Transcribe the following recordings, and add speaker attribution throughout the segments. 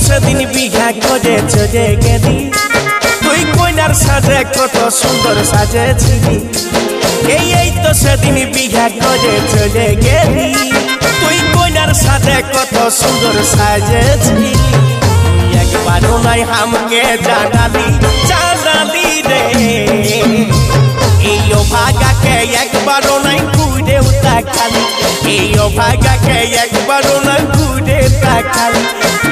Speaker 1: সেদিন বিঘা করে চলে গেলি তুই কইনার সাজে কত সুন্দর সাজেছিলি এই তো সেদিন বিঘা করে চলে গেলি তুই কইনার সাজে কত সুন্দর সাজেছিলি একবারও নাই আমাকে জানালি রে এই ভাগাকে একবারও নাই ঘুরেও তাকালি এই ভাগাকে একবারও নাই ঘুরে তাকালি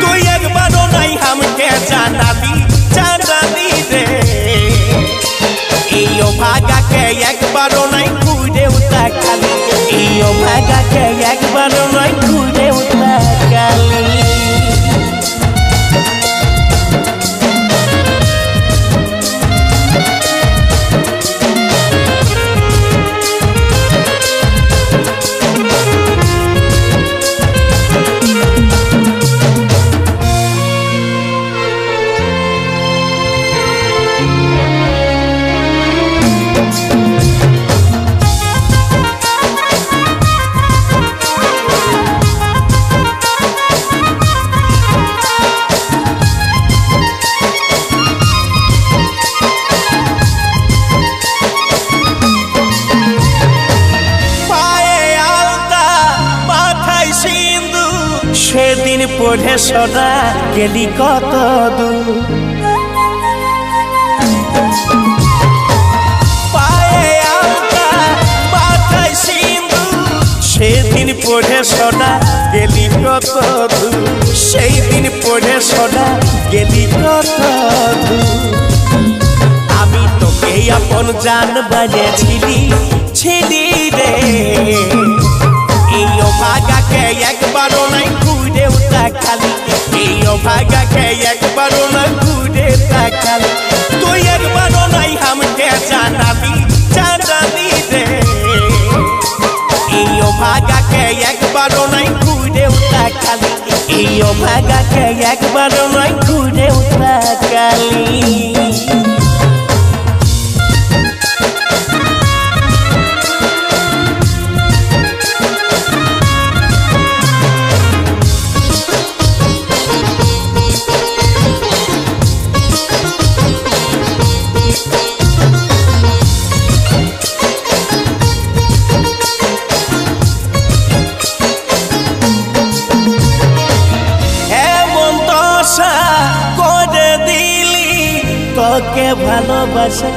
Speaker 1: তুই একবারও নাই আমাকে জানালি রে এই ভাগাকে একবারও নাই ঘুরেও তাকালি এই ভাগাকে একবারও নাই ঘুরেও তাকালি সেদিন পড়ে সোনা গেলি কত দূর পায়ে আলতা মাথায় সিঁদুর সেদিন পড়ে সোনা গেলি কত দূর সেই দিন পড়ে সোনা গেলি কত দূর আমি তোকে আপন জান বানিয়েছিলি রে এই ভাগাকে একবারও নাই ঘুরেও তাকালি এই ভাগাকে একবারও নাই ঘুরে তাকালি তুই একবারও নাই আমাকে জানালি রে এই ভাগাকে একবারও নাই ঘুরেও তাকালি এই ভাগাকে একবারও নাই ঘুরেও তাকালি করে দিলি তোকে ভালোবাসে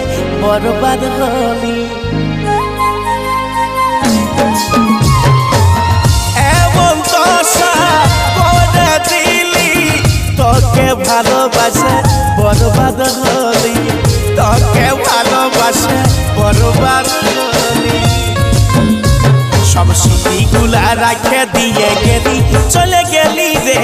Speaker 1: বরবাদ হলি এমন দশা করে দিলি তোকে ভালোবাসে বরবাদ হলি তোকে ভালোবাসে বরবাদ হলি সব স্মৃতিগুলা রাখে দিয়ে গেলি চলে গেলি রে